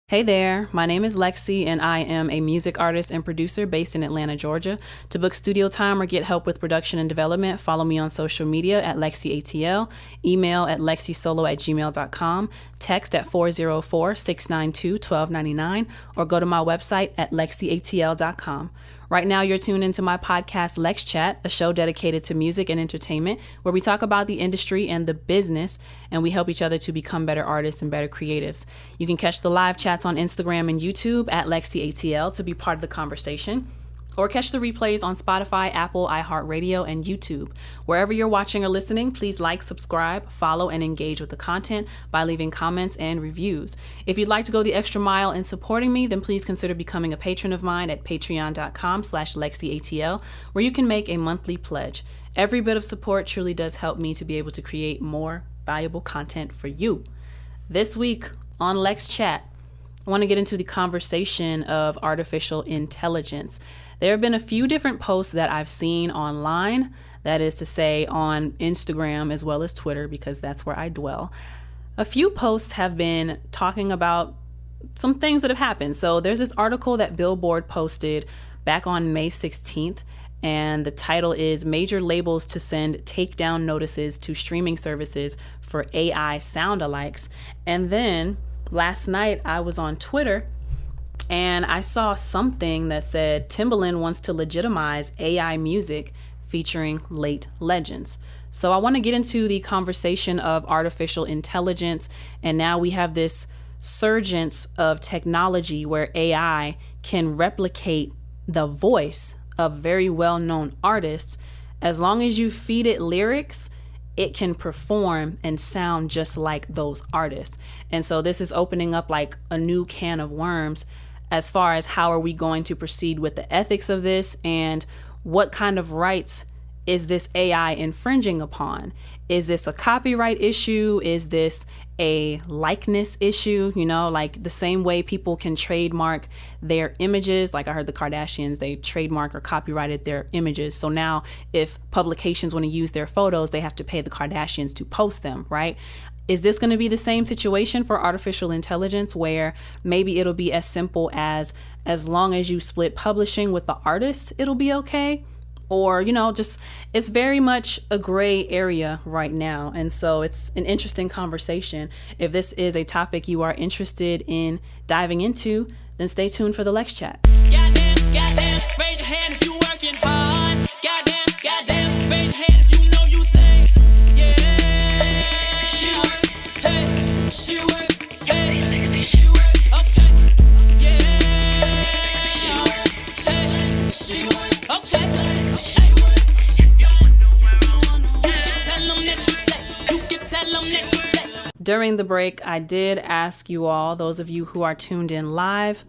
Hey there, my name is LexC and I am a music artist and producer based in Atlanta, Georgia. To book studio time or get help with production and development, follow me on social media at LexCATL, email at lexisolo@gmail.com, text at 404-692-1299, or go to my website at lexcatl.com. Right now, you're tuned into my podcast, LexChat, a show dedicated to music and entertainment, where we talk about the industry and the business, and we help each other to become better artists and better creatives. You can catch the live chats on Instagram and YouTube at LexCATL to be part of the conversation, or catch the replays on Spotify, Apple, iHeartRadio, and YouTube. Wherever you're watching or listening, please like, subscribe, follow, and engage with the content by leaving comments and reviews. If you'd like to go the extra mile in supporting me, then please consider becoming a patron of mine at patreon.com/LexCATL, where you can make a monthly pledge. Every bit of support truly does help me to be able to create more valuable content for you. This week on LexChat, I want to get into the conversation of artificial intelligence. There have been a few different posts that I've seen online, that is to say on Instagram as well as Twitter, because that's where I dwell. A few posts have been talking about some things that have happened. So there's this article that Billboard posted back on May 16th, and the title is "Major Labels to Send Takedown Notices to Streaming Services for AI Sound-alikes." And then last night I was on Twitter and I saw something that said Timbaland wants to legitimize AI music featuring late legends. So I want to get into the conversation of artificial intelligence, and now we have this surgence of technology where AI can replicate the voice of very well-known artists. As long as you feed it lyrics, it can perform and sound just like those artists. And so this is opening up like a new can of worms as far as how are we going to proceed with the ethics of this, and what kind of rights is this AI infringing upon? Is this a copyright issue? Is this a likeness issue? You know, like the same way people can trademark their images. Like I heard the Kardashians, they trademark or copyrighted their images. So now if publications want to use their photos, they have to pay the Kardashians to post them, right? Is this going to be the same situation for artificial intelligence, where maybe it'll be as simple as long as you split publishing with the artist, it'll be okay? Or, you know, just it's very much a gray area right now. And so it's an interesting conversation. If this is a topic you are interested in diving into, then stay tuned for the LexChat. Goddamn, raise your hand if you working hard. Goddamn, raise your hand if you know you say, yeah. She work, hey, she work, hey, she work, okay, yeah. She work, hey, she work, okay. During the break, I did ask you all, those of you who are tuned in live,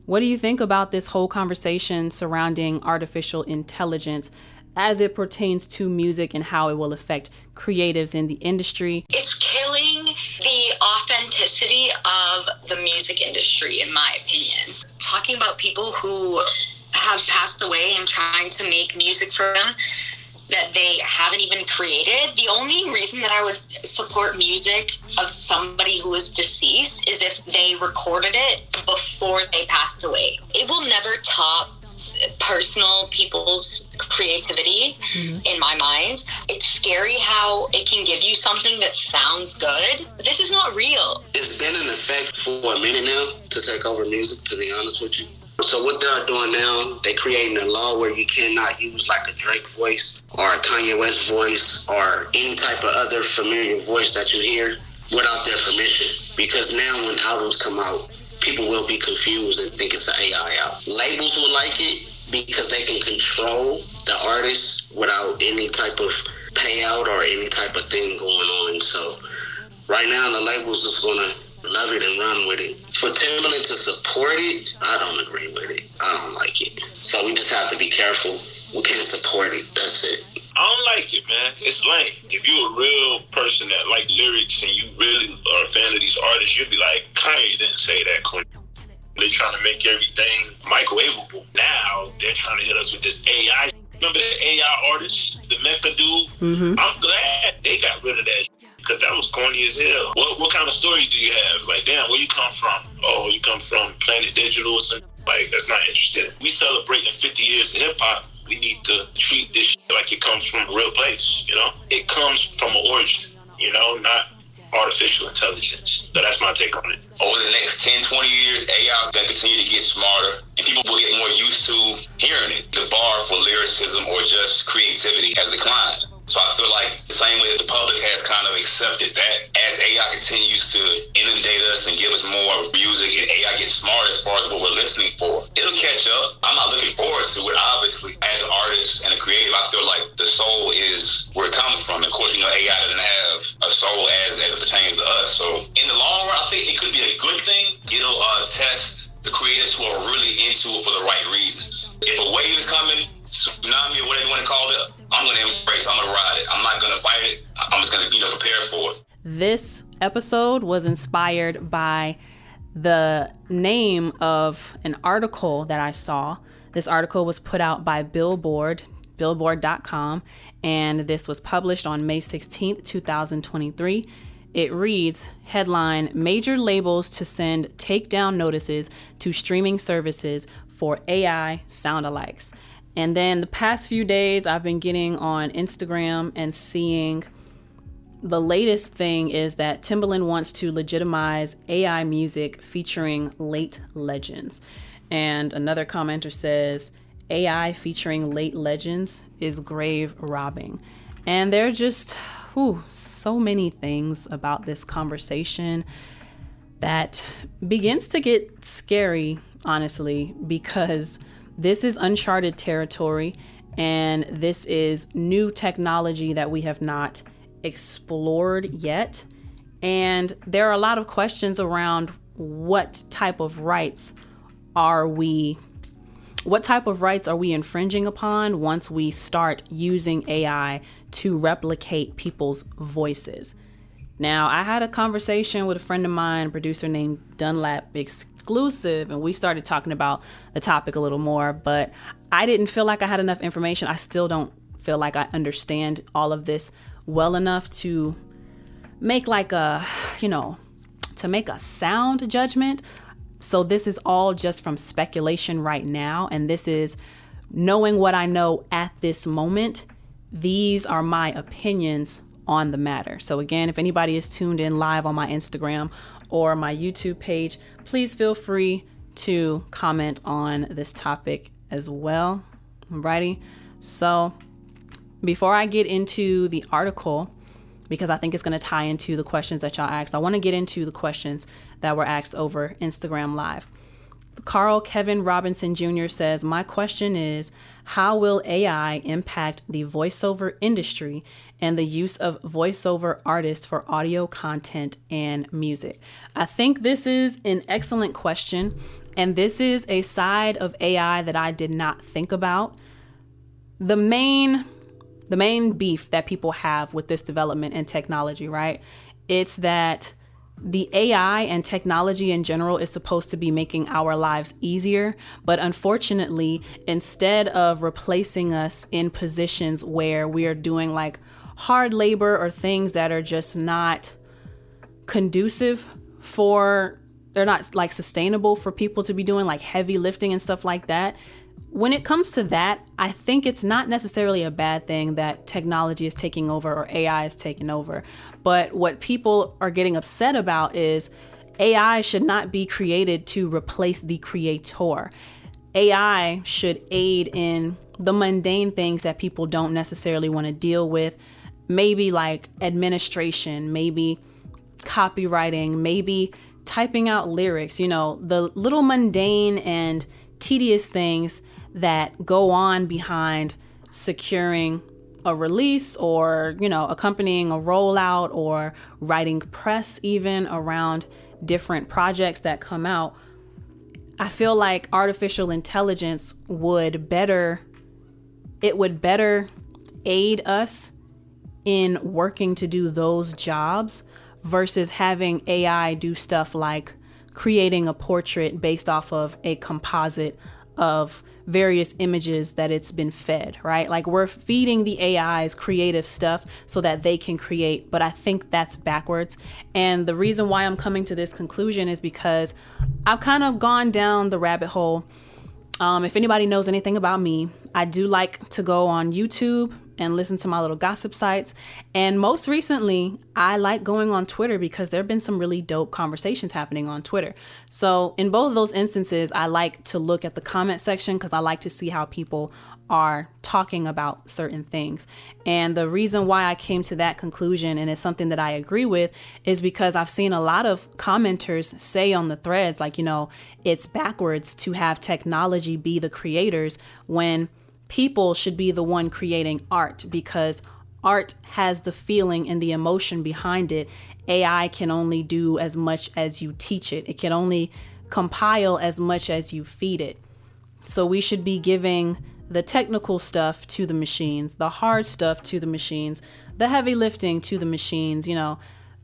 what do you think about this whole conversation surrounding artificial intelligence as it pertains to music and how it will affect creatives in the industry? It's killing the authenticity of the music industry, in my opinion. Talking about people who have passed away and trying to make music for them that they haven't even created. The only reason that I would support music of somebody who is deceased is if they recorded it before they passed away. It will never top personal people's creativity, in my mind. It's scary how it can give you something that sounds good. This is not real. It's been in effect for a minute now to take over music, to be honest with you. So what they're doing now, they're creating a law where you cannot use like a Drake voice or a Kanye West voice or any type of other familiar voice that you hear without their permission. Because now when albums come out, people will be confused and think it's an AI out. Labels will like it because they can control the artist without any type of payout or any type of thing going on. So right now the labels is going to love it and run with it. For Timbaland to support it, I don't agree with it. I don't like it. So we just have to be careful. We can't support it. That's it. I don't like it, man. It's lame. If you're a real person that like lyrics and you really are a fan of these artists, you'll be like, Kanye didn't say that, Quinn. They're trying to make everything microwavable. Now they're trying to hit us with this AI. Remember the AI artist, the Mecca dude? I'm glad they got rid of that because that was corny as hell. What kind of stories do you have? Like, damn, where you come from? Oh, you come from Planet Digital or something? Like, that's not interesting. We celebrating 50 years of hip-hop. We need to treat this shit like it comes from a real place, you know? It comes from an origin, you know, not artificial intelligence. So that's my take on it. Over the next 10, 20 years, AI is going to continue to get smarter, and people will get more used to hearing it. The bar for lyricism or just creativity has declined. So I feel like the same way that the public has kind of accepted that, as AI continues to inundate us and give us more music and AI gets smarter as far as what we're listening for, it'll catch up. I'm not looking forward to it, obviously. As an artist and a creative, I feel like the soul is where it comes from. Of course, you know, AI doesn't have a soul as it pertains to us. So in the long run, I think it could be a good thing. It'll test the creators who are really into it for the right reasons. If a wave is coming, tsunami or whatever you want to call it, I'm going to embrace it. I'm going to ride it. I'm not going to fight it. I'm just going to, prepare for it. This episode was inspired by the name of an article that I saw. This article was put out by Billboard.com, and this was published on May 16th, 2023. It reads, headline, major labels to send takedown notices to streaming services for AI sound-alikes. And then the past few days, I've been getting on Instagram and seeing the latest thing is that Timbaland wants to legitimize AI music featuring late legends. And another commenter says, AI featuring late legends is grave robbing. And there are just so many things about this conversation that begins to get scary, honestly, because this is uncharted territory and this is new technology that we have not explored yet. And there are a lot of questions around what type of rights are we infringing upon once we start using AI to replicate people's voices. Now, I had a conversation with a friend of mine, a producer named Dunlap Exclusive, and we started talking about the topic a little more, but I didn't feel like I had enough information. I still don't feel like I understand all of this well enough to make to make a sound judgment. So this is all just from speculation right now. And this is knowing what I know at this moment. These are my opinions on the matter. So again, if anybody is tuned in live on my Instagram or my YouTube page, please feel free to comment on this topic as well. Alrighty. So before I get into the article, because I think it's going to tie into the questions that y'all asked, I want to get into the questions that were asked over Instagram Live. Carl Kevin Robinson Jr. says, my question is, how will AI impact the voiceover industry and the use of voiceover artists for audio content and music? I think this is an excellent question, and this is a side of AI that I did not think about. The main beef that people have with this development and technology, right? It's that the AI and technology in general is supposed to be making our lives easier. But unfortunately, instead of replacing us in positions where we are doing like hard labor or things that are just not conducive they're not like sustainable for people to be doing, like heavy lifting and stuff like that. When it comes to that, I think it's not necessarily a bad thing that technology is taking over or AI is taking over. But what people are getting upset about is AI should not be created to replace the creator. AI should aid in the mundane things that people don't necessarily want to deal with. Maybe like administration, maybe copywriting, maybe typing out lyrics, the little mundane and tedious things that go on behind securing a release or, accompanying a rollout or writing press even around different projects that come out. I feel like artificial intelligence would better aid us in working to do those jobs versus having AI do stuff like creating a portrait based off of a composite of various images that it's been fed, right? Like we're feeding the AIs creative stuff so that they can create, but I think that's backwards. And the reason why I'm coming to this conclusion is because I've kind of gone down the rabbit hole. If anybody knows anything about me, I do like to go on YouTube and listen to my little gossip sites. And most recently, I like going on Twitter because there have been some really dope conversations happening on Twitter. So in both of those instances, I like to look at the comment section because I like to see how people are talking about certain things. And the reason why I came to that conclusion, and it's something that I agree with, is because I've seen a lot of commenters say on the threads, like, it's backwards to have technology be the creators when people should be the one creating art, because art has the feeling and the emotion behind it. AI can only do as much as you teach it. It can only compile as much as you feed it. So we should be giving the technical stuff to the machines, the hard stuff to the machines, the heavy lifting to the machines,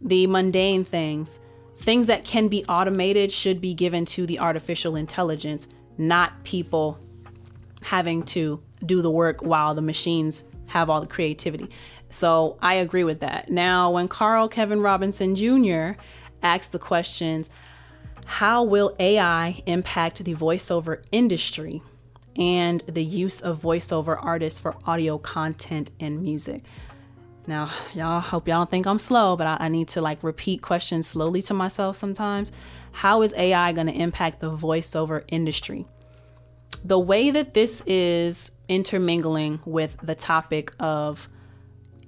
the mundane things that can be automated should be given to the artificial intelligence, not people having to do the work while the machines have all the creativity. So I agree with that. Now, when Carl Kevin Robinson Jr. asked the questions, how will AI impact the voiceover industry and the use of voiceover artists for audio content and music? Now, y'all, hope y'all don't think I'm slow, but I need to repeat questions slowly to myself sometimes. How is AI going to impact the voiceover industry? The way that this is intermingling with the topic of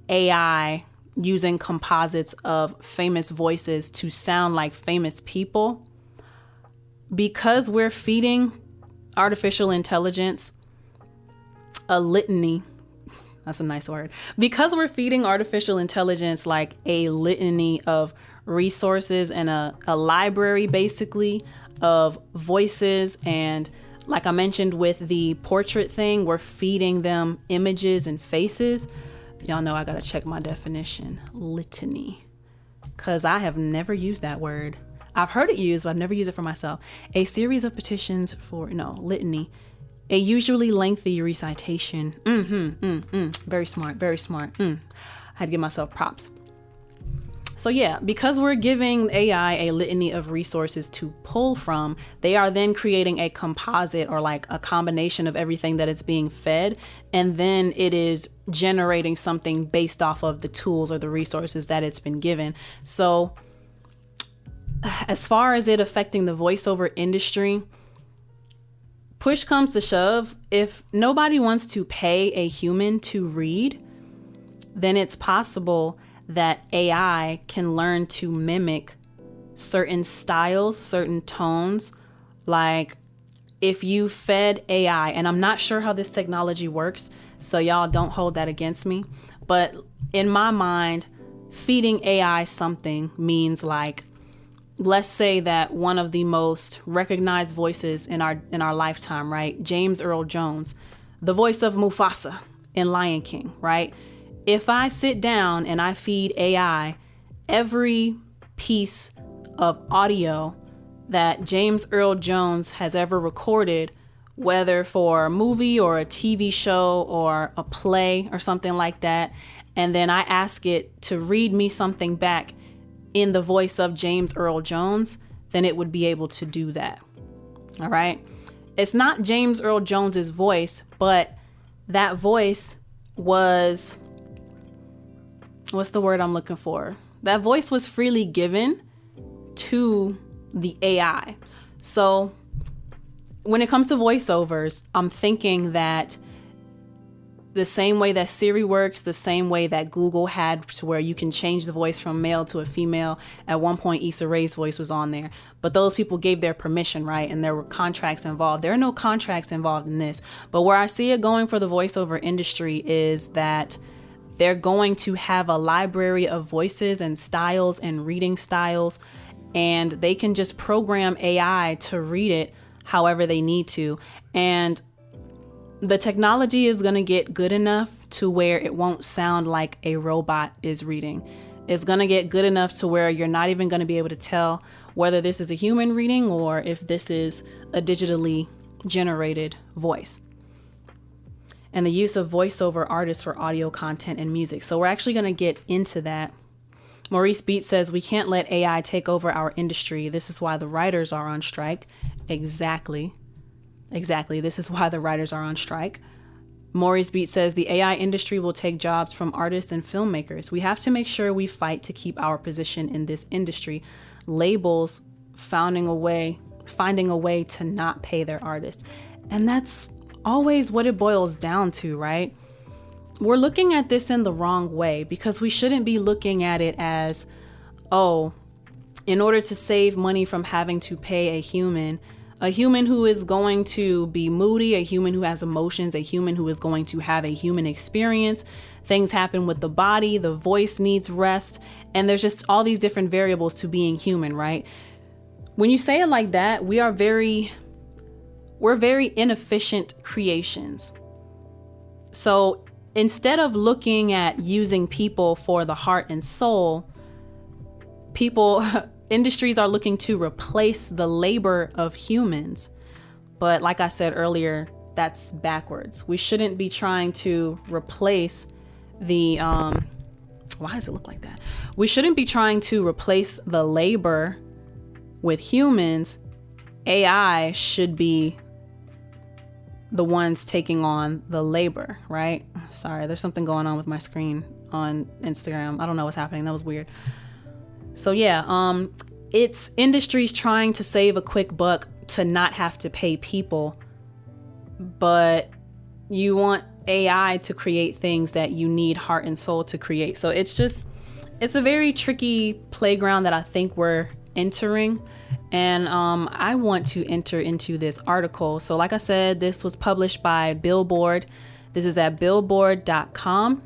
AI using composites of famous voices to sound like famous people, because we're feeding artificial intelligence a litany. That's a nice word. Because we're feeding artificial intelligence like a litany of resources and a library basically of voices, and like I mentioned with the portrait thing, we're feeding them images and faces. Y'all know I gotta check my definition. Litany. Because I have never used that word. I've heard it used, but I've never used it for myself. A series of petitions for, litany. A usually lengthy recitation. Very smart, very smart. I had to give myself props. So yeah, because we're giving AI a litany of resources to pull from, they are then creating a composite or a combination of everything that it's being fed. And then it is generating something based off of the tools or the resources that it's been given. So as far as it affecting the voiceover industry, push comes to shove, if nobody wants to pay a human to read, then it's possible that AI can learn to mimic certain styles, certain tones. Like if you fed AI, and I'm not sure how this technology works, so y'all don't hold that against me, but in my mind, feeding AI something means let's say that one of the most recognized voices in our lifetime, right? James Earl Jones, the voice of Mufasa in Lion King, right? If I sit down and I feed AI every piece of audio that James Earl Jones has ever recorded, whether for a movie or a TV show or a play or something like that, and then I ask it to read me something back in the voice of James Earl Jones, then it would be able to do that. All right. It's not James Earl Jones's voice, but that voice was, what's the word I'm looking for? That voice was freely given to the AI. So when it comes to voiceovers, I'm thinking that the same way that Siri works, the same way that Google had to where you can change the voice from male to a female. At one point, Issa Rae's voice was on there, but those people gave their permission, right? And there were contracts involved. There are no contracts involved in this, but where I see it going for the voiceover industry is that they're going to have a library of voices and styles and reading styles, and they can just program AI to read it however they need to. And the technology is going to get good enough to where it won't sound like a robot is reading. It's going to get good enough to where you're not even going to be able to tell whether this is a human reading or if this is a digitally generated voice and the use of voiceover artists for audio content and music. So we're actually going to get into that. Maurice Beat says, we can't let AI take over our industry. This is why the writers are on strike. Exactly. This is why the writers are on strike. Maurice Beat says, the AI industry will take jobs from artists and filmmakers. We have to make sure we fight to keep our position in this industry. Labels finding a way to not pay their artists. And that's always what it boils down to, right? We're looking at this in the wrong way, because we shouldn't be looking at it as, oh, in order to save money from having to pay a human who is going to be moody, a human who has emotions, a human who is going to have a human experience. Things happen with the body, the voice needs rest, and there's just all these different variables to being human, right? When you say it like that, we're very inefficient creations. So instead of looking at using people for the heart and soul, industries are looking to replace the labor of humans. But like I said earlier, that's backwards. We shouldn't be trying to replace the, why does it look like that? We shouldn't be trying to replace the labor with humans. AI should be the ones taking on the labor, right? Sorry, there's something going on with my screen on Instagram. I don't know what's happening. That was weird. So yeah, it's industries trying to save a quick buck to not have to pay people, but you want AI to create things that you need heart and soul to create. So it's a very tricky playground that I think we're entering. And I want to enter into this article. So like I said, this was published by Billboard. This is at billboard.com.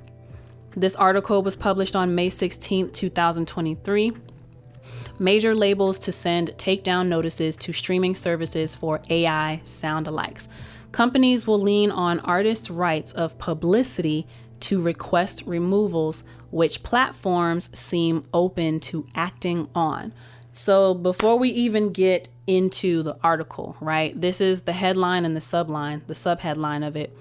This article was published on May 16th, 2023. Major labels to send takedown notices to streaming services for AI sound-alikes. Companies will lean on artists' rights of publicity to request removals, which platforms seem open to acting on. So before we even get into the article, right, this is the headline and the subheadline of it.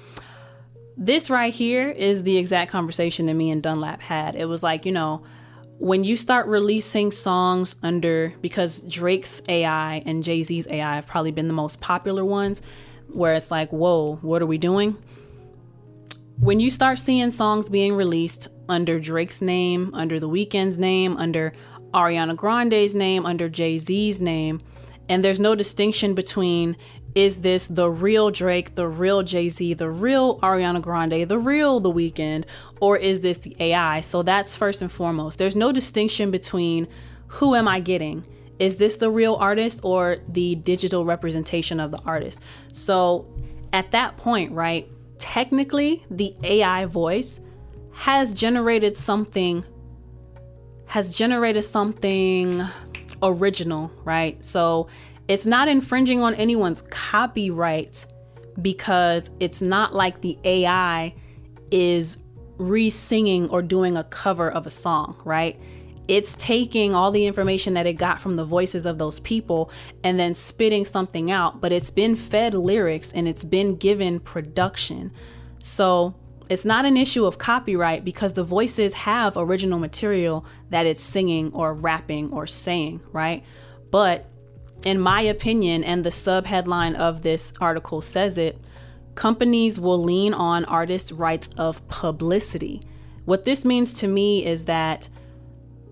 This right here is the exact conversation that me and Dunlap had. It was like, when you start releasing songs because Drake's AI and Jay-Z's AI have probably been the most popular ones, where it's like, whoa, what are we doing? When you start seeing songs being released under Drake's name, under The Weeknd's name, under Ariana Grande's name, under Jay-Z's name, and there's no distinction between, is this the real Drake, the real Jay-Z, the real Ariana Grande, the real The Weeknd, or is this the AI? So that's first and foremost. There's no distinction between who am I getting? Is this the real artist or the digital representation of the artist? So at that point, right, technically the AI voice has generated something original, right? So it's not infringing on anyone's copyright, because it's not like the AI is re-singing or doing a cover of a song, right? It's taking all the information that it got from the voices of those people and then spitting something out, but it's been fed lyrics and it's been given production. So it's not an issue of copyright, because the voices have original material that it's singing or rapping or saying, right? But in my opinion, and the subheadline of this article says it, companies will lean on artists' rights of publicity. What this means to me is that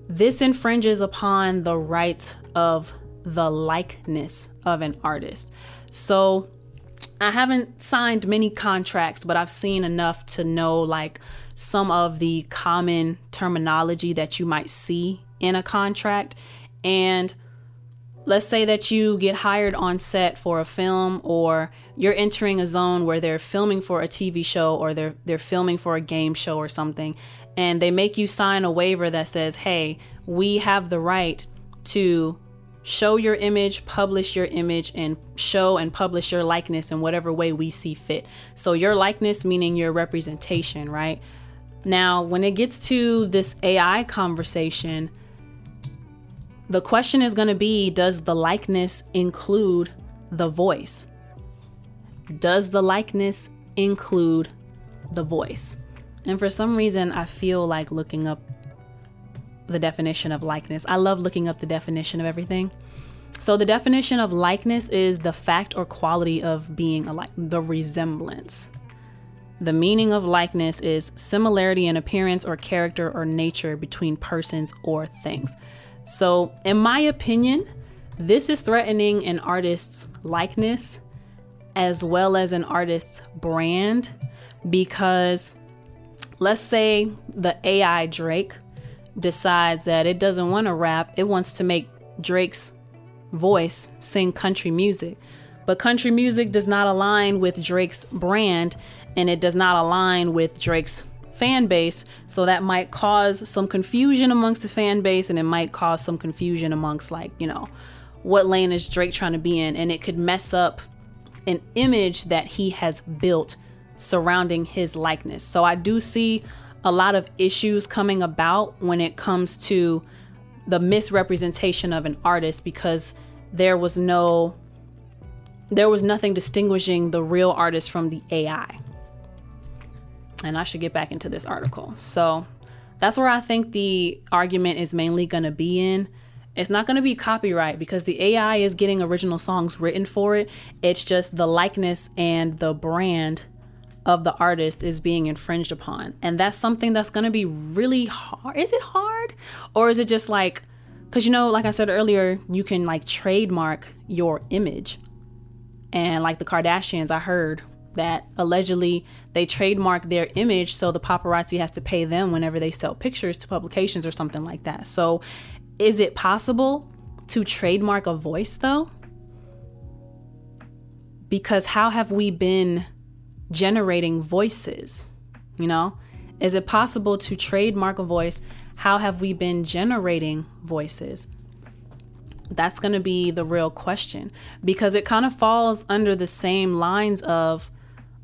this infringes upon the rights of the likeness of an artist. So I haven't signed many contracts, but I've seen enough to know like some of the common terminology that you might see in a contract. And let's say that you get hired on set for a film, or you're entering a zone where they're filming for a TV show, or they're filming for a game show or something, and they make you sign a waiver that says, hey, we have the right to show your image, publish your image, and show and publish your likeness in whatever way we see fit. So your likeness meaning your representation, right? Now, when it gets to this AI conversation, the question is going to be, does the likeness include the voice? does the likeness include the voice? And for some reason, I feel like looking up the definition of likeness. I love looking up the definition of everything. So the definition of likeness is the fact or quality of being alike, the resemblance. The meaning of likeness is similarity in appearance or character or nature between persons or things. So in my opinion, this is threatening an artist's likeness as well as an artist's brand, because let's say the AI Drake decides that it doesn't want to rap, it wants to make Drake's voice sing country music, but country music does not align with Drake's brand and it does not align with Drake's fan base. So that might cause some confusion amongst the fan base, and it might cause some confusion amongst, like, you know, what lane is Drake trying to be in, and it could mess up an image that he has built surrounding his likeness. So I do see a lot of issues coming about when it comes to the misrepresentation of an artist, because there was nothing distinguishing the real artist from the AI. And I should get back into this article. So that's where I think the argument is mainly going to be in. It's not going to be copyright, because the AI is getting original songs written for it. It's just the likeness and the brand of the artist is being infringed upon. And that's something that's going to be really hard. Is it hard? Or is it just like, because, you know, like I said earlier, you can like trademark your image. And like the Kardashians, I heard that allegedly they trademark their image, so the paparazzi has to pay them whenever they sell pictures to publications or something like that. So is it possible to trademark a voice though? Because how have we been generating voices? You know, is it possible to trademark a voice? How have we been generating voices? That's going to be the real question, because it kind of falls under the same lines of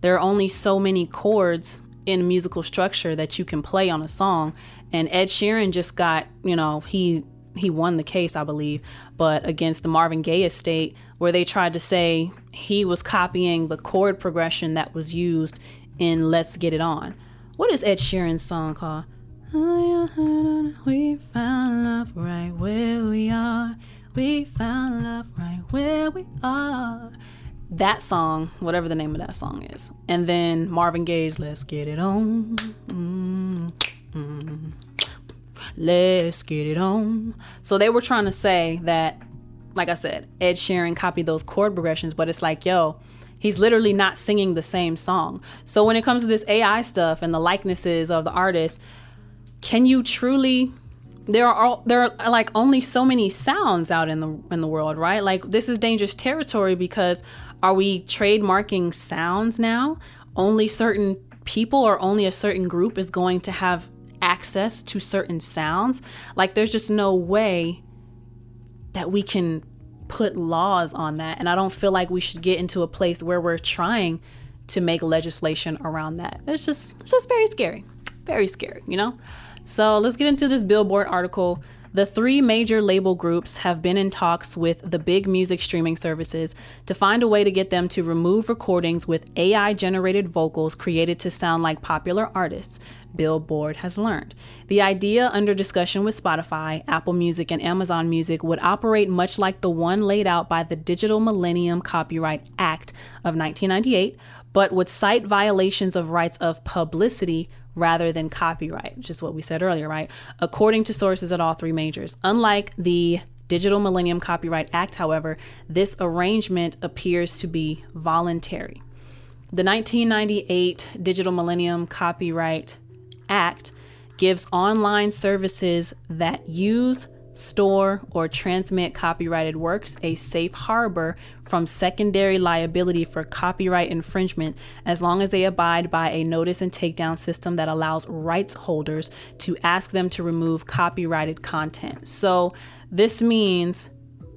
there are only so many chords in musical structure that you can play on a song. And Ed Sheeran just got, you know, he won the case, I believe, but against the Marvin Gaye estate, where they tried to say he was copying the chord progression that was used in Let's Get It On. What is Ed Sheeran's song called? We found love right where we are. We found love right where we are. That song, whatever the name of that song is. And then Marvin Gaye's Let's Get It On. Let's get it on. So they were trying to say that, like I said, Ed Sheeran copied those chord progressions, but it's like, yo, he's literally not singing the same song. So when it comes to this AI stuff and the likenesses of the artist, can you truly... There are like only so many sounds out in the world, right? Like, this is dangerous territory, because are we trademarking sounds now? Only certain people or only a certain group is going to have access to certain sounds. Like, there's just no way that we can put laws on that. And I don't feel like we should get into a place where we're trying to make legislation around that. It's just very scary, you know? So let's get into this Billboard article. The 3 major label groups have been in talks with the big music streaming services to find a way to get them to remove recordings with AI-generated vocals created to sound like popular artists, Billboard has learned. The idea, under discussion with Spotify, Apple Music, and Amazon Music, would operate much like the one laid out by the Digital Millennium Copyright Act of 1998, but would cite violations of rights of publicity rather than copyright, which is what we said earlier, right? According to sources at all 3 majors. Unlike the Digital Millennium Copyright Act, however, this arrangement appears to be voluntary. The 1998 Digital Millennium Copyright Act gives online services that use, store, or transmit copyrighted works a safe harbor from secondary liability for copyright infringement, as long as they abide by a notice and takedown system that allows rights holders to ask them to remove copyrighted content. So this means,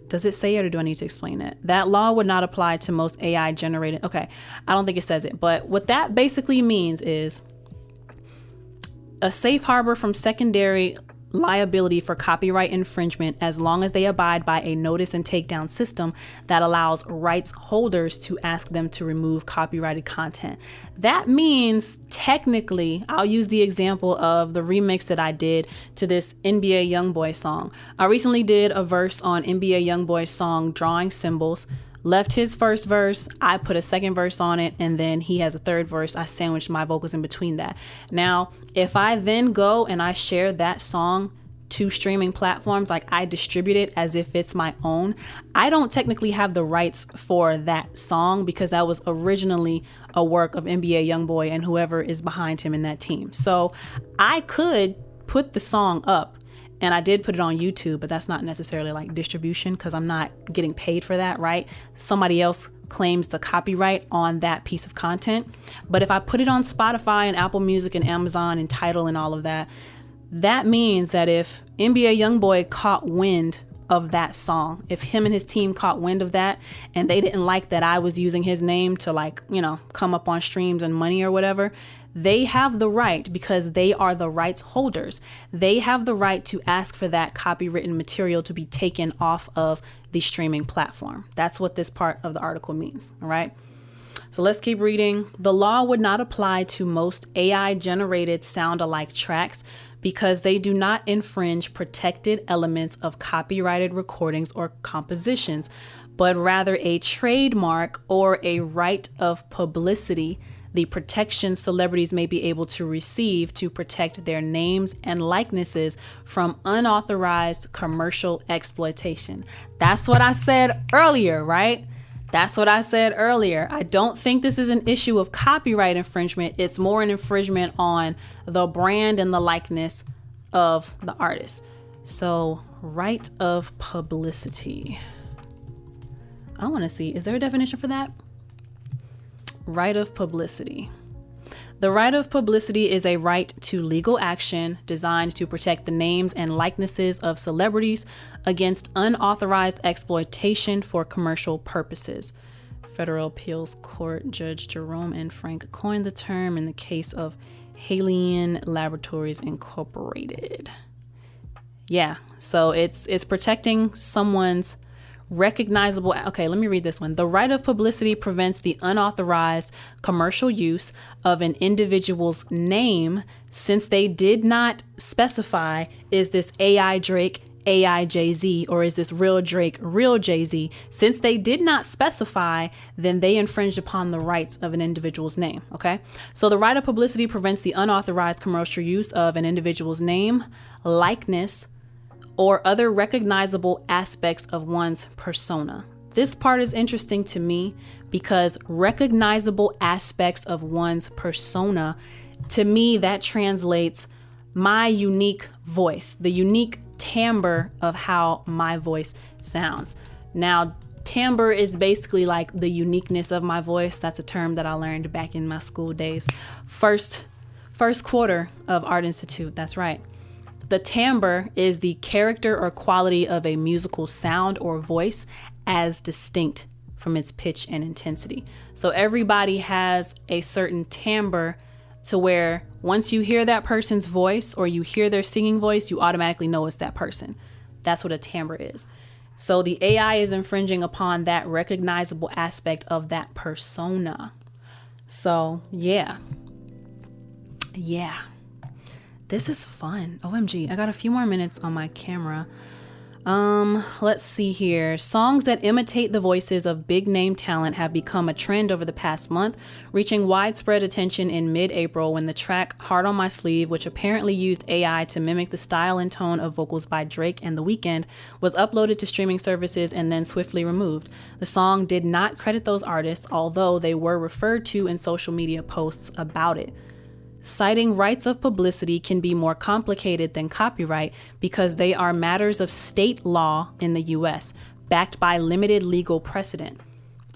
does it say it, or do I need to explain it? That law would not apply to most AI generated. Okay, I don't think it says it, but what that basically means is a safe harbor from secondary liability for copyright infringement as long as they abide by a notice and takedown system that allows rights holders to ask them to remove copyrighted content. That means technically, I'll use the example of the remix that I did to this NBA YoungBoy song. I recently did a verse on NBA YoungBoy's song Drawing Symbols. Left his first verse, I put a second verse on it, and then he has a third verse. I sandwiched my vocals in between that. Now, if I then go and I share that song to streaming platforms, like I distribute it as if it's my own, I don't technically have the rights for that song because that was originally a work of NBA YoungBoy and whoever is behind him in that team. So I could put the song up, and I did put it on YouTube, but that's not necessarily like distribution because I'm not getting paid for that, right? Somebody else claims the copyright on that piece of content. But if I put it on Spotify and Apple Music and Amazon and Tidal and all of that, that means that if NBA YoungBoy caught wind of that song, if him and his team caught wind of that and they didn't like that I was using his name to, like, you know, come up on streams and money or whatever, they have the right, because they are the rights holders, they have the right to ask for that copywritten material to be taken off of the streaming platform. That's what this part of the article means. All right. So let's keep reading. The law would not apply to most AI generated sound-alike tracks because they do not infringe protected elements of copyrighted recordings or compositions, but rather a trademark or a right of publicity, the protection celebrities may be able to receive to protect their names and likenesses from unauthorized commercial exploitation. That's what I said earlier, right? That's what I said earlier. I don't think this is an issue of copyright infringement. It's more an infringement on the brand and the likeness of the artist. So, right of publicity. I want to see, is there a definition for that? Right of publicity. The right of publicity is a right to legal action designed to protect the names and likenesses of celebrities against unauthorized exploitation for commercial purposes. Federal Appeals Court Judge Jerome and Frank coined the term in the case of Halion Laboratories Incorporated. Yeah, so it's protecting someone's recognizable. Okay, let me read this one. The right of publicity prevents the unauthorized commercial use of an individual's name since they did not specify, is this AI Drake, AI Jay-Z, or is this real Drake, real Jay-Z? Since they did not specify, then they infringed upon the rights of an individual's name. Okay, so the right of publicity prevents the unauthorized commercial use of an individual's name, likeness, or other recognizable aspects of one's persona. This part is interesting to me because recognizable aspects of one's persona, to me, that translates my unique voice, the unique timbre of how my voice sounds. Now, timbre is basically like the uniqueness of my voice. That's a term that I learned back in my school days. First quarter of Art Institute, that's right. The timbre is the character or quality of a musical sound or voice as distinct from its pitch and intensity. So everybody has a certain timbre to where once you hear that person's voice or you hear their singing voice, you automatically know it's that person. That's what a timbre is. So the AI is infringing upon that recognizable aspect of that persona. So yeah. This is fun. OMG, I got a few more minutes on my camera. Let's see here. Songs that imitate the voices of big name talent have become a trend over the past month, reaching widespread attention in mid-April when the track Heart on My Sleeve, which apparently used AI to mimic the style and tone of vocals by Drake and The Weeknd, was uploaded to streaming services and then swiftly removed. The song did not credit those artists, although they were referred to in social media posts about it. Citing rights of publicity can be more complicated than copyright because they are matters of state law in the US, backed by limited legal precedent.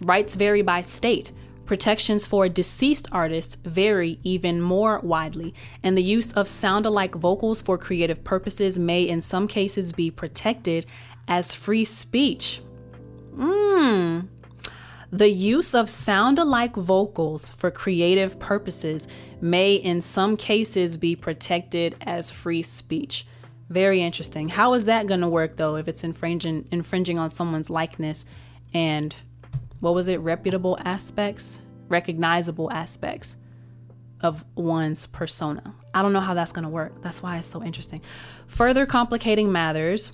Rights vary by state. Protections for deceased artists vary even more widely, and the use of sound-alike vocals for creative purposes may in some cases be protected as free speech. The use of sound-alike vocals for creative purposes may in some cases be protected as free speech. Very interesting. How is that going to work though if it's infringing on someone's likeness and what was it? Recognizable aspects of one's persona. I don't know how that's going to work. That's why it's so interesting. Further complicating matters,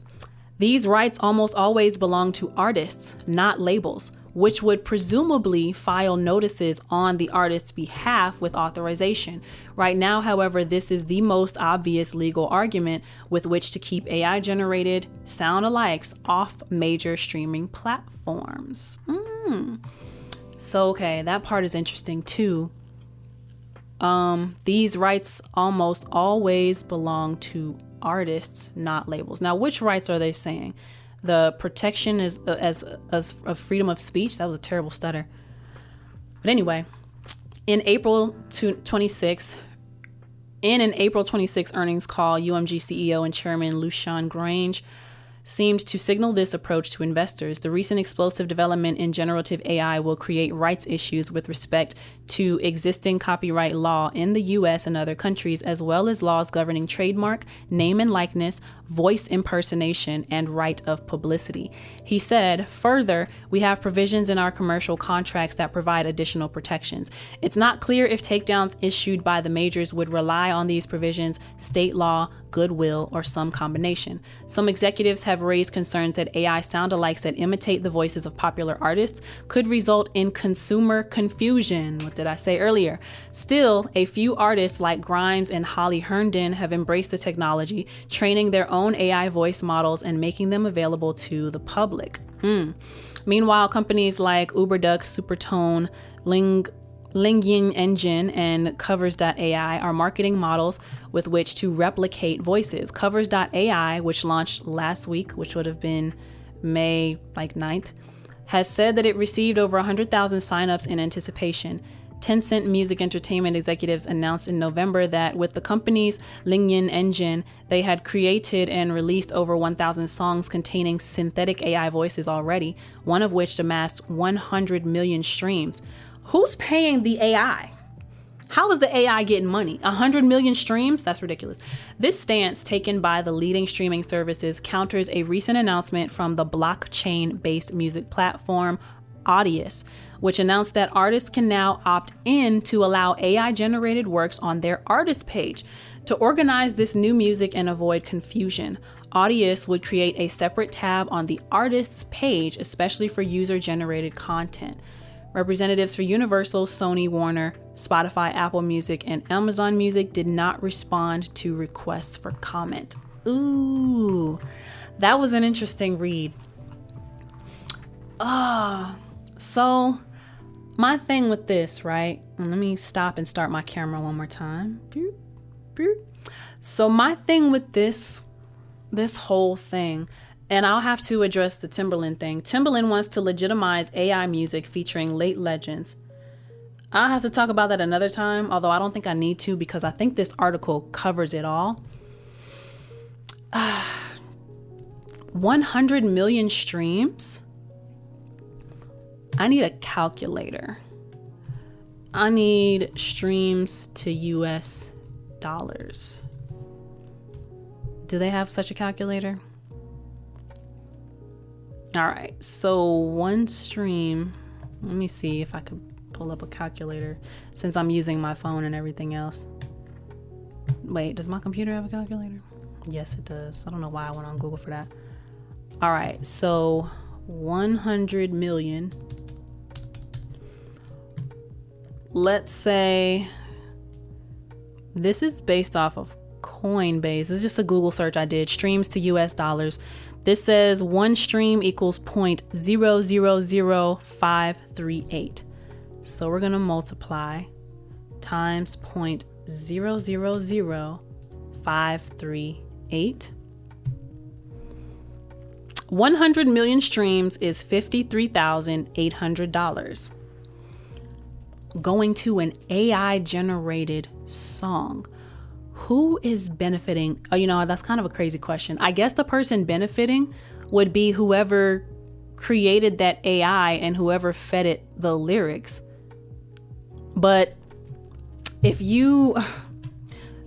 these rights almost always belong to artists, not labels, which would presumably file notices on the artist's behalf with authorization. Right now, however, this is the most obvious legal argument with which to keep AI-generated sound-alikes off major streaming platforms. So, okay, that part is interesting too. These rights almost always belong to artists, not labels. Now, which rights are they saying? The protection is of freedom of speech. That was a terrible stutter. But anyway, in an April 26 earnings call, UMG CEO and Chairman Lucian Grange seemed to signal this approach to investors. The recent explosive development in generative AI will create rights issues with respect to existing copyright law in the US and other countries, as well as laws governing trademark, name and likeness, voice impersonation, and right of publicity. He said, further, we have provisions in our commercial contracts that provide additional protections. It's not clear if takedowns issued by the majors would rely on these provisions, state law, goodwill, or some combination. Some executives have raised concerns that AI sound-alikes that imitate the voices of popular artists could result in consumer confusion. What did I say earlier? Still, a few artists like Grimes and Holly Herndon have embraced the technology, training their own AI voice models and making them available to the public. Meanwhile, companies like Uberduck, Supertone, Lingyin Engine, and Covers.ai are marketing models with which to replicate voices. Covers.ai, which launched last week, which would have been May 9th, has said that it received over 100,000 signups in anticipation. Tencent Music Entertainment executives announced in November that with the company's Lingyin Engine, they had created and released over 1,000 songs containing synthetic AI voices already, one of which amassed 100 million streams. Who's paying the AI? How is the AI getting money? 100 million streams? That's ridiculous. This stance taken by the leading streaming services counters a recent announcement from the blockchain-based music platform Audius, which announced that artists can now opt in to allow AI-generated works on their artist page. To organize this new music and avoid confusion, Audius would create a separate tab on the artist's page, especially for user-generated content. Representatives for Universal, Sony, Warner, Spotify, Apple Music, and Amazon Music did not respond to requests for comment. Ooh, that was an interesting read. So my thing with this, right? And let me stop and start my camera one more time. So my thing with this whole thing, and I'll have to address the Timbaland thing. Timbaland wants to legitimize AI music featuring late legends. I'll have to talk about that another time, although I don't think I need to because I think this article covers it all. 100 million streams? I need a calculator. I need streams to US dollars. Do they have such a calculator? All right, so one stream, let me see if I could pull up a calculator since I'm using my phone and everything else. Wait, does my computer have a calculator? Yes, it does. I don't know why I went on Google for that. All right, so 100 million. Let's say this is based off of Coinbase. It's just a Google search I did. Streams to US dollars. This says one stream equals 0.000538. So we're going to multiply times 0.000538. 100 million streams is $53,800. Going to an AI generated song. Who is benefiting? Oh, you know, that's kind of a crazy question. I guess the person benefiting would be whoever created that AI and whoever fed it the lyrics. But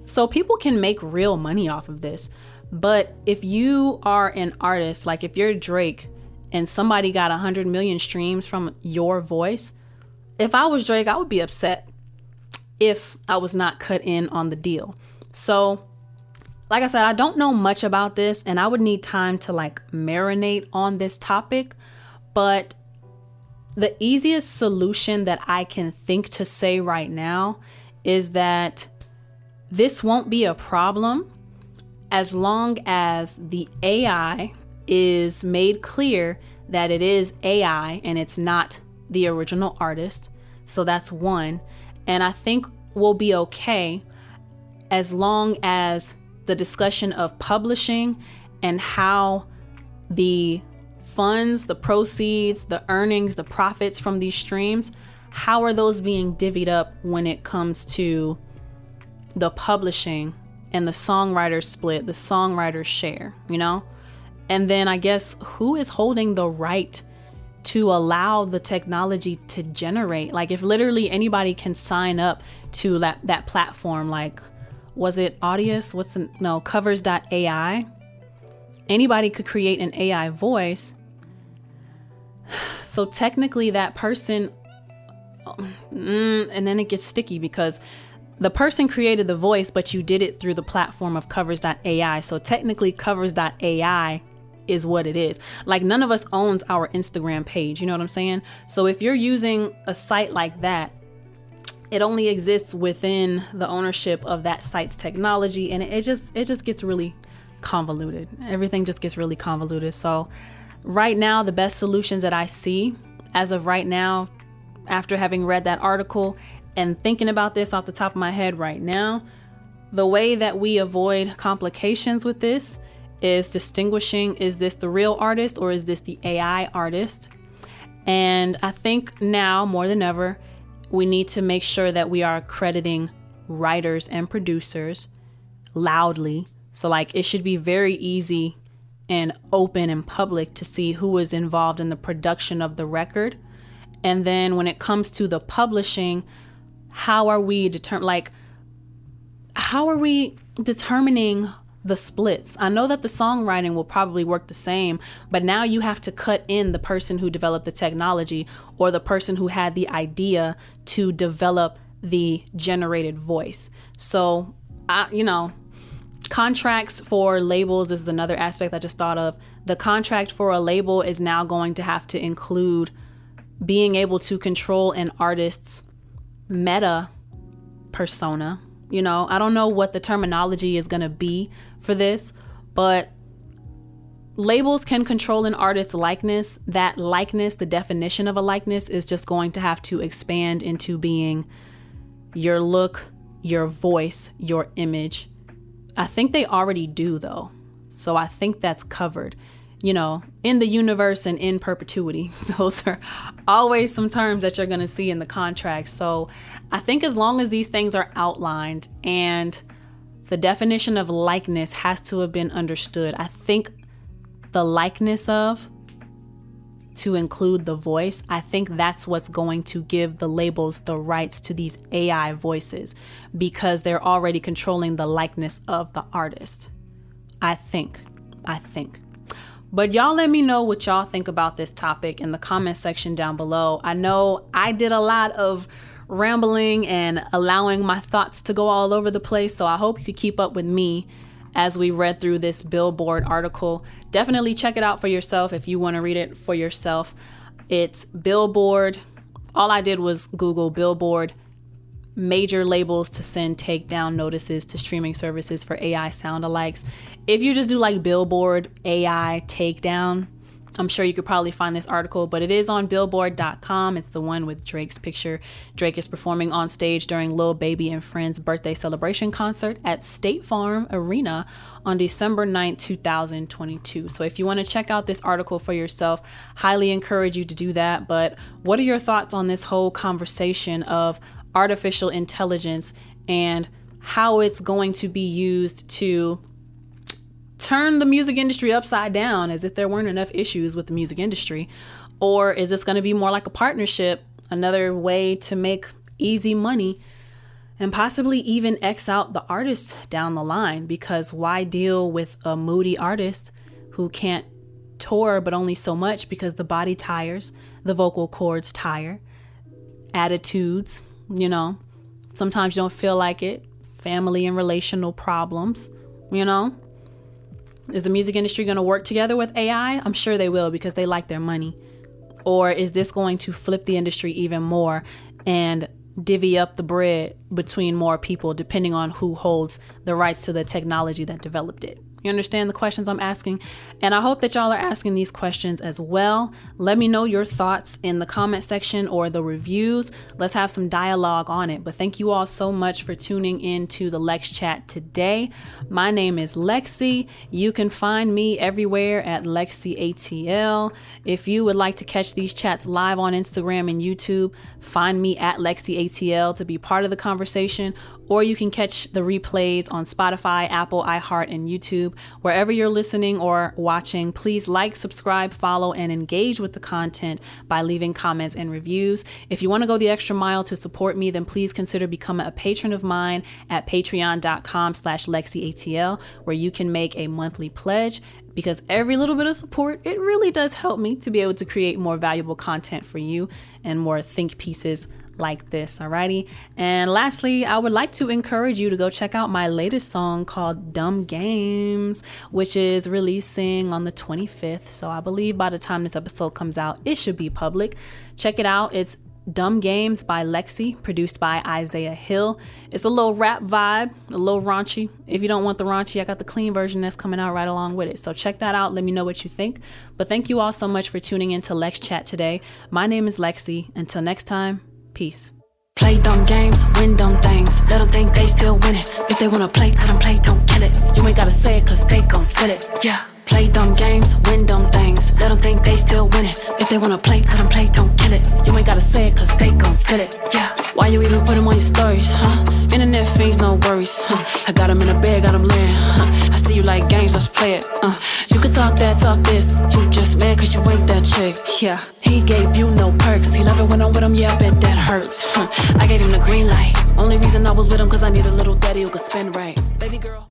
so people can make real money off of this. But if you are an artist, like if you're Drake and somebody got 100 million streams from your voice, if I was Drake, I would be upset if I was not cut in on the deal. So like I said, I don't know much about this and I would need time to like marinate on this topic, but the easiest solution that I can think to say right now is that this won't be a problem as long as the AI is made clear that it is AI and it's not the original artist. So that's one. And I think we'll be okay as long as the discussion of publishing and how the funds, the proceeds, the earnings, the profits from these streams, how are those being divvied up when it comes to the publishing and the songwriter split, the songwriter share, you know? And then I guess who is holding the right to allow the technology to generate? Like if literally anybody can sign up to that platform, like was it Audius? Covers.ai. Anybody could create an AI voice. So technically that person, and then it gets sticky because the person created the voice, but you did it through the platform of Covers.ai. So technically Covers.ai is what it is. Like none of us owns our Instagram page. You know what I'm saying? So if you're using a site like that, it only exists within the ownership of that site's technology. And it just gets really convoluted. Everything just gets really convoluted. So right now, the best solutions that I see as of right now, after having read that article and thinking about this off the top of my head right now, the way that we avoid complications with this is distinguishing, is this the real artist or is this the AI artist? And I think now more than ever, we need to make sure that we are crediting writers and producers loudly. So like it should be very easy and open and public to see who is involved in the production of the record. And then when it comes to the publishing, how are we determining the splits? I know that the songwriting will probably work the same, but now you have to cut in the person who developed the technology or the person who had the idea to develop the generated voice. So, contracts for labels is another aspect I just thought of. The contract for a label is now going to have to include being able to control an artist's meta persona. You know, I don't know what the terminology is going to be for this, but labels can control an artist's likeness. That likeness, the definition of a likeness, is just going to have to expand into being your look, your voice, your image. I think they already do, though. So I think that's covered, you know, in the universe and in perpetuity. Those are always some terms that you're going to see in the contract. So I think as long as these things are outlined and the definition of likeness has to have been understood, I think the likeness of to include the voice, I think that's what's going to give the labels the rights to these AI voices because they're already controlling the likeness of the artist. I think. But y'all let me know what y'all think about this topic in the comment section down below. I know I did a lot of rambling and allowing my thoughts to go all over the place, so I hope you could keep up with me as we read through this Billboard article. Definitely check it out for yourself if you want to read it for yourself. It's Billboard. All I did was Google Billboard major labels to send takedown notices to streaming services for AI sound-alikes. If you just do like Billboard AI takedown, I'm sure you could probably find this article, but it is on billboard.com. It's the one with Drake's picture. Drake is performing on stage during Lil Baby and Friends' birthday celebration concert at State Farm Arena on December 9th, 2022. So if you want to check out this article for yourself, highly encourage you to do that. But what are your thoughts on this whole conversation of artificial intelligence and how it's going to be used to turn the music industry upside down as if there weren't enough issues with the music industry? Or is this going to be more like a partnership, another way to make easy money and possibly even X out the artist down the line, because why deal with a moody artist who can't tour but only so much because the body tires, the vocal cords tire, attitudes, sometimes you don't feel like it, family and relational problems, Is the music industry going to work together with AI? I'm sure they will, because they like their money. Or is this going to flip the industry even more and divvy up the bread between more people, depending on who holds the rights to the technology that developed it? You understand the questions I'm asking? And I hope that y'all are asking these questions as well. Let me know your thoughts in the comment section or the reviews. Let's have some dialogue on it. But thank you all so much for tuning in to the Lex Chat today. My name is LexC. You can find me everywhere at LexCATL. If you would like to catch these chats live on Instagram and YouTube, find me at LexCATL to be part of the conversation. Or you can catch the replays on Spotify, Apple, iHeart, and YouTube. Wherever you're listening or watching, please like, subscribe, follow, and engage with the content by leaving comments and reviews. If you want to go the extra mile to support me, then please consider becoming a patron of mine at patreon.com/LexCATL, where you can make a monthly pledge. Because every little bit of support, it really does help me to be able to create more valuable content for you and more think pieces like this. Alrighty. And lastly, I would like to encourage you to go check out my latest song called Dumb Games, which is releasing on the 25th. So I believe by the time this episode comes out, it should be public. Check it out. It's Dumb Games by LexC, produced by Isaiah Hill. It's a little rap vibe, a little raunchy. If you don't want the raunchy, I got the clean version that's coming out right along with it. So check that out. Let me know what you think. But thank you all so much for tuning in to Lex Chat today. My name is LexC. Until next time, peace. Play dumb games, win dumb things. Let them think they still winning. If they wanna play, let them play, don't kill it. You ain't gotta say it, cause they gon' feel it. Yeah. Play dumb games, win dumb things. Let them think they still winning. If they wanna play, let them play, don't kill it. You ain't gotta say it, cause they gon' feel it. Yeah. Why you even put them on your stories, huh? Internet fiends, no worries, huh? I got them in a bed, got them laying, huh? I see you like games, let's play it, You can talk that, talk this. You just mad cause you ain't that chick, yeah. He gave you no perks. He love it when I'm with him, yeah, I bet that hurts, I gave him the green light. Only reason I was with him cause I need a little daddy who could spend right. Baby girl.